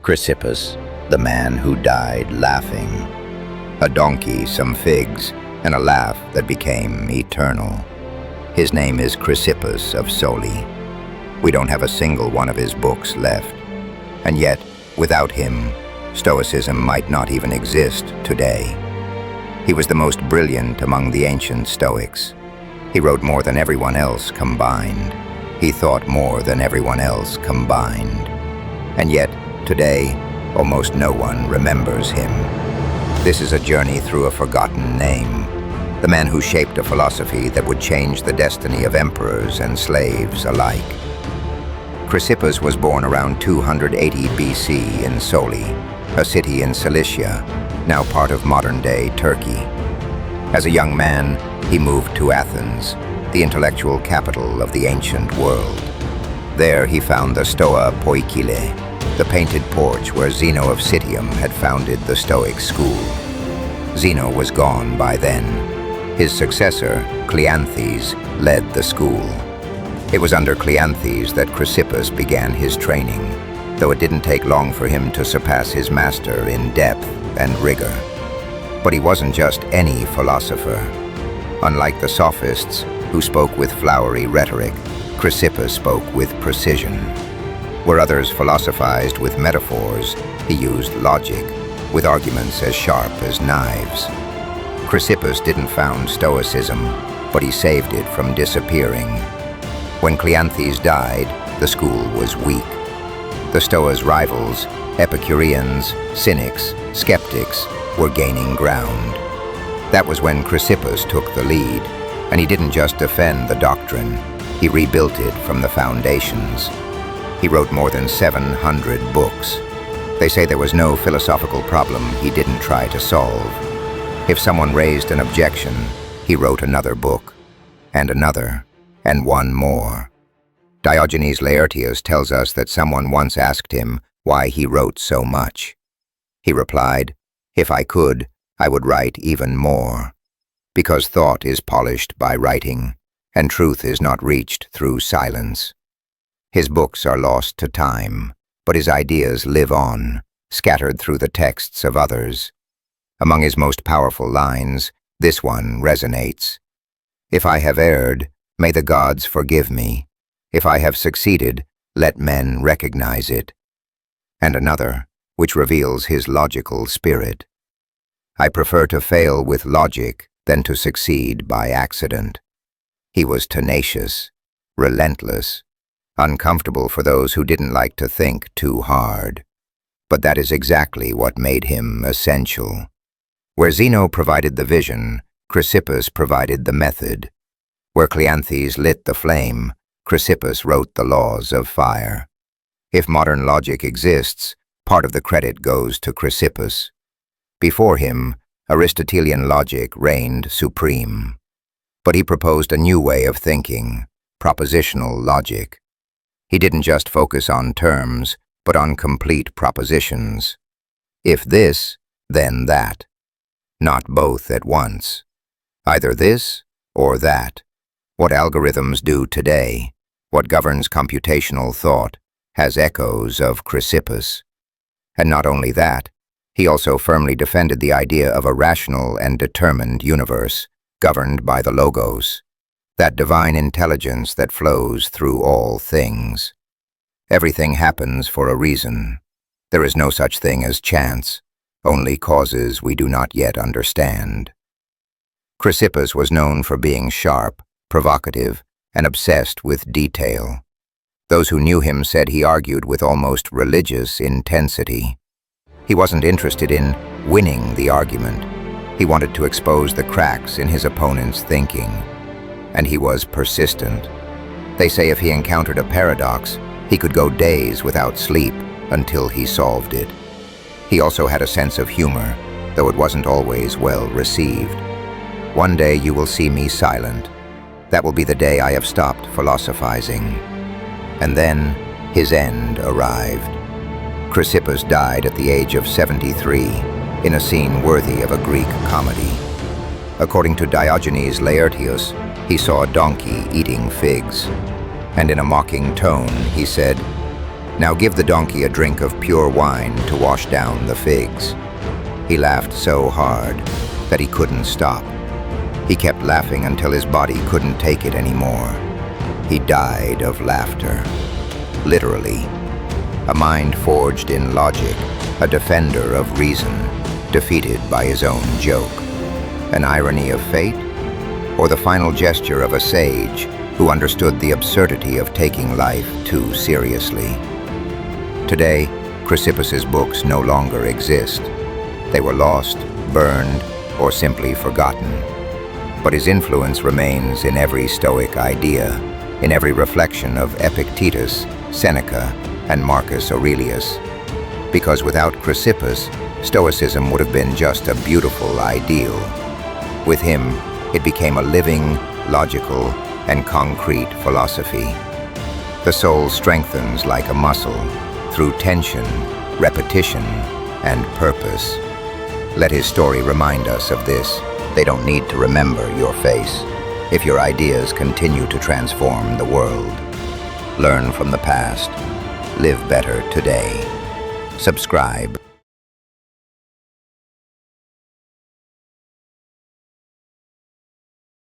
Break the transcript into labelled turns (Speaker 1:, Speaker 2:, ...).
Speaker 1: Chrysippus, the man who died laughing. A donkey, some figs, and a laugh that became eternal. His name is Chrysippus of Soli. We don't have a single one of his books left. And yet, without him, Stoicism might not even exist today. He was the most brilliant among the ancient Stoics. He wrote more than everyone else combined. He thought more than everyone else combined. And yet, today, almost no one remembers him. This is a journey through a forgotten name, the man who shaped a philosophy that would change the destiny of emperors and slaves alike. Chrysippus was born around 280 BC in Soli, a city in Cilicia, now part of modern-day Turkey. As a young man, he moved to Athens, the intellectual capital of the ancient world. There he found the Stoa Poikile, the painted porch where Zeno of Citium had founded the Stoic school. Zeno was gone by then. His successor, Cleanthes, led the school. It was under Cleanthes that Chrysippus began his training, though it didn't take long for him to surpass his master in depth and rigor. But he wasn't just any philosopher. Unlike the sophists, who spoke with flowery rhetoric, Chrysippus spoke with precision. Where others philosophized with metaphors, he used logic, with arguments as sharp as knives. Chrysippus didn't found Stoicism, but he saved it from disappearing. When Cleanthes died, the school was weak. The Stoas' rivals, Epicureans, Cynics, Skeptics, were gaining ground. That was when Chrysippus took the lead, and he didn't just defend the doctrine, he rebuilt it from the foundations. He wrote more than 700 books. They say there was no philosophical problem he didn't try to solve. If someone raised an objection, he wrote another book, and another, and one more. Diogenes Laertius tells us that someone once asked him why he wrote so much. He replied, "If I could, I would write even more. Because thought is polished by writing, and truth is not reached through silence." His books are lost to time, but his ideas live on, scattered through the texts of others. Among his most powerful lines, this one resonates. "If I have erred, may the gods forgive me. If I have succeeded, let men recognize it." And another, which reveals his logical spirit. "I prefer to fail with logic than to succeed by accident." He was tenacious, relentless, uncomfortable for those who didn't like to think too hard. But that is exactly what made him essential. Where Zeno provided the vision, Chrysippus provided the method. Where Cleanthes lit the flame, Chrysippus wrote the laws of fire. If modern logic exists, part of the credit goes to Chrysippus. Before him, Aristotelian logic reigned supreme. But he proposed a new way of thinking, propositional logic. He didn't just focus on terms, but on complete propositions. If this, then that. Not both at once. Either this or that. What algorithms do today, what governs computational thought, has echoes of Chrysippus. And not only that, he also firmly defended the idea of a rational and determined universe, governed by the logos, that divine intelligence that flows through all things. Everything happens for a reason. There is no such thing as chance, only causes we do not yet understand. Chrysippus was known for being sharp, provocative, and obsessed with detail. Those who knew him said he argued with almost religious intensity. He wasn't interested in winning the argument. He wanted to expose the cracks in his opponent's thinking. And he was persistent. They say if he encountered a paradox, he could go days without sleep until he solved it. He also had a sense of humor, though it wasn't always well received. "One day you will see me silent. That will be the day I have stopped philosophizing." And then his end arrived. Chrysippus died at the age of 73, in a scene worthy of a Greek comedy. According to Diogenes Laertius, he saw a donkey eating figs, and in a mocking tone he said, Now give the donkey a drink of pure wine to wash down the figs. He laughed so hard that he couldn't stop. He kept laughing until his body couldn't take it anymore. He died of laughter, literally. A mind forged in logic, a defender of reason, defeated by his own joke. An irony of fate, or the final gesture of a sage who understood the absurdity of taking life too seriously. Today, Chrysippus's books no longer exist. They were lost, burned, or simply forgotten. But his influence remains in every Stoic idea, in every reflection of Epictetus, Seneca, and Marcus Aurelius. Because without Chrysippus, Stoicism would have been just a beautiful ideal. With him, it became a living, logical, and concrete philosophy. The soul strengthens like a muscle through tension, repetition, and purpose. Let his story remind us of this. They don't need to remember your face if your ideas continue to transform the world. Learn from the past. Live better today. Subscribe.